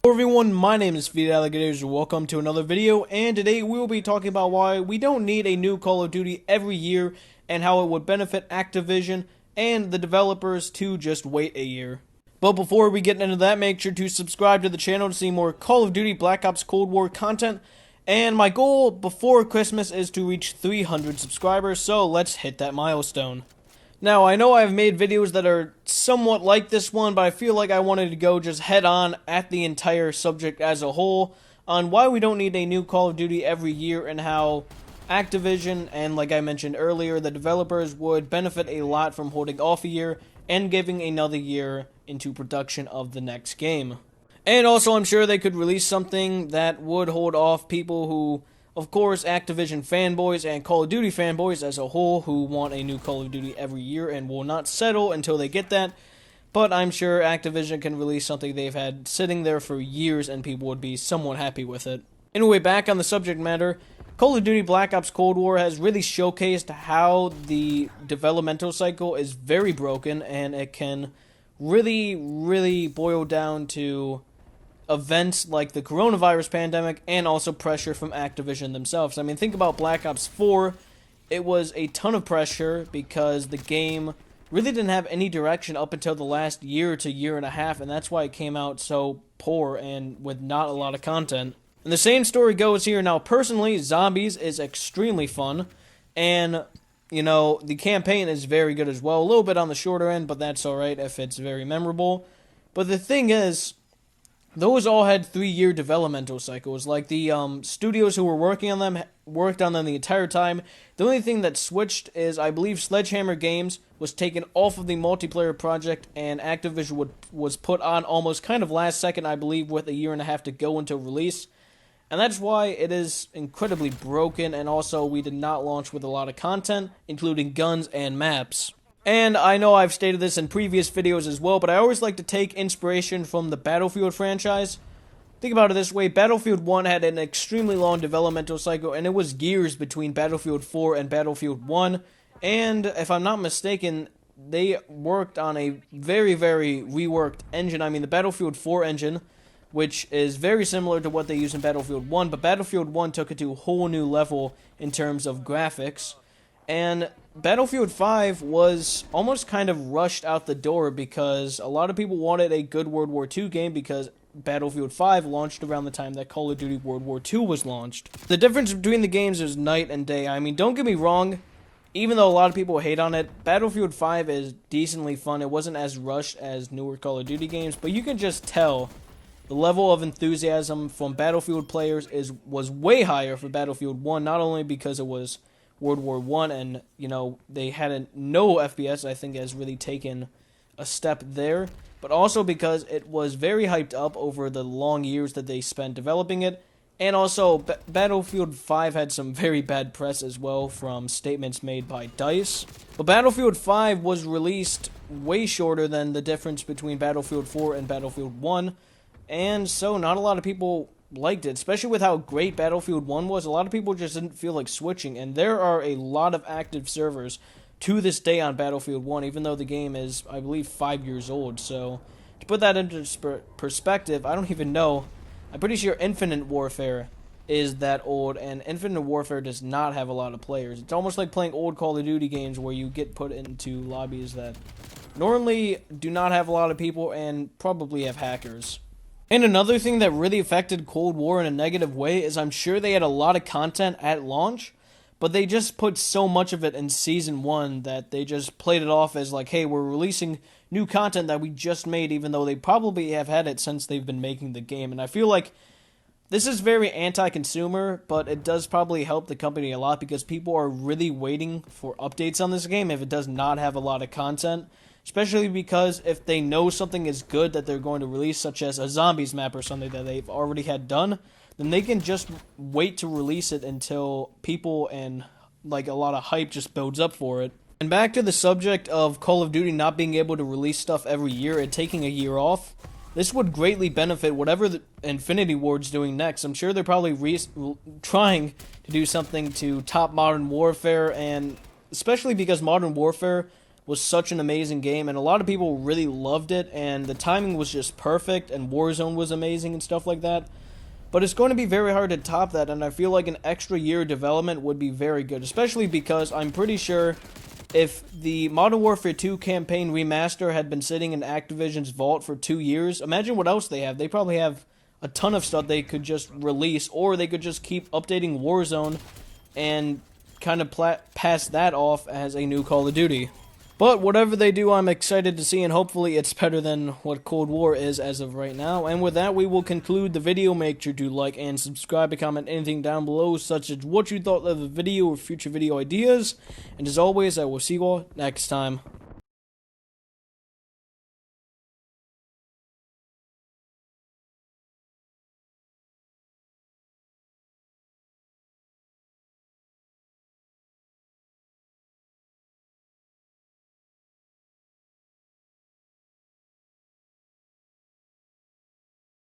Hello everyone, my name is Speed Alligators and welcome to another video, and today we will be talking about why we don't need a new Call of Duty every year and how it would benefit Activision and the developers to just wait a year. But before we get into that, make sure to subscribe to the channel to see more Call of Duty Black Ops Cold War content, and my goal before Christmas is to reach 300 subscribers, so let's hit that milestone. Now, I know I've made videos that are somewhat like this one, but I feel like I wanted to go just head on at the entire subject as a whole on why we don't need a new Call of Duty every year and how Activision and, like I mentioned earlier, the developers would benefit a lot from holding off a year and giving another year into production of the next game. And also, I'm sure they could release something that would hold off people who, of course, Activision fanboys and Call of Duty fanboys as a whole who want a new Call of Duty every year and will not settle until they get that. But I'm sure Activision can release something they've had sitting there for years and people would be somewhat happy with it. Anyway, back on the subject matter, Call of Duty Black Ops Cold War has really showcased how the developmental cycle is very broken and it can really boil down to events like the coronavirus pandemic and also pressure from Activision themselves. I mean, think about Black Ops 4. It was a ton of pressure because the game really didn't have any direction up until the last year to year and a half, and that's why it came out so poor and with not a lot of content. And the same story goes here. Now, personally, Zombies is extremely fun, and, you know, the campaign is very good as well. A little bit on the shorter end, but that's alright if it's very memorable. But the thing is, those all had 3-year developmental cycles. Like, the studios who were working on them worked on them the entire time. The only thing that switched is, I believe, Sledgehammer Games was taken off of the multiplayer project, and Activision was put on almost kind of last second, I believe, with a year and a half to go until release. And that's why it is incredibly broken, and also we did not launch with a lot of content, including guns and maps. And I know I've stated this in previous videos as well, but I always like to take inspiration from the Battlefield franchise. Think about it this way, Battlefield 1 had an extremely long developmental cycle, and it was years between Battlefield 4 and Battlefield 1, and if I'm not mistaken, they worked on a very reworked engine. I mean, the Battlefield 4 engine, which is very similar to what they use in Battlefield 1, but Battlefield 1 took it to a whole new level in terms of graphics. And Battlefield 5 was almost kind of rushed out the door because a lot of people wanted a good World War II game because Battlefield 5 launched around the time that Call of Duty World War II was launched. The difference between the games is night and day. I mean, don't get me wrong, even though a lot of people hate on it, Battlefield 5 is decently fun. It wasn't as rushed as newer Call of Duty games, but you can just tell the level of enthusiasm from Battlefield players was way higher for Battlefield 1, not only because it was World War I, and, you know, they had no FPS, I think, has really taken a step there, but also because it was very hyped up over the long years that they spent developing it, and also Battlefield 5 had some very bad press as well from statements made by DICE. But Battlefield 5 was released way shorter than the difference between Battlefield 4 and Battlefield 1, and so not a lot of people liked it, especially with how great Battlefield 1 was. A lot of people just didn't feel like switching, and there are a lot of active servers to this day on Battlefield 1, even though the game is, I believe, 5 years old. So, to put that into perspective, I don't even know. I'm pretty sure Infinite Warfare is that old, and Infinite Warfare does not have a lot of players. It's almost like playing old Call of Duty games where you get put into lobbies that normally do not have a lot of people and probably have hackers. And another thing that really affected Cold War in a negative way is I'm sure they had a lot of content at launch, but they just put so much of it in Season 1 that they just played it off as like, hey, we're releasing new content that we just made, even though they probably have had it since they've been making the game. And I feel like this is very anti-consumer, but it does probably help the company a lot because people are really waiting for updates on this game if it does not have a lot of content. Especially because if they know something is good that they're going to release, such as a Zombies map or something that they've already had done, then they can just wait to release it until people and, like, a lot of hype just builds up for it. And back to the subject of Call of Duty not being able to release stuff every year and taking a year off, this would greatly benefit whatever the Infinity Ward's doing next. I'm sure they're probably trying to do something to top Modern Warfare, and especially because Modern Warfare was such an amazing game, and a lot of people really loved it, and the timing was just perfect, and Warzone was amazing and stuff like that. But it's going to be very hard to top that, and I feel like an extra year of development would be very good, especially because I'm pretty sure if the Modern Warfare 2 campaign remaster had been sitting in Activision's vault for 2 years, imagine what else they have. They probably have a ton of stuff they could just release, or they could just keep updating Warzone and kind of pass that off as a new Call of Duty. But whatever they do, I'm excited to see, and hopefully it's better than what Cold War is as of right now. And with that, we will conclude the video. Make sure to like and subscribe and comment anything down below, such as what you thought of the video or future video ideas. And as always, I will see you all next time.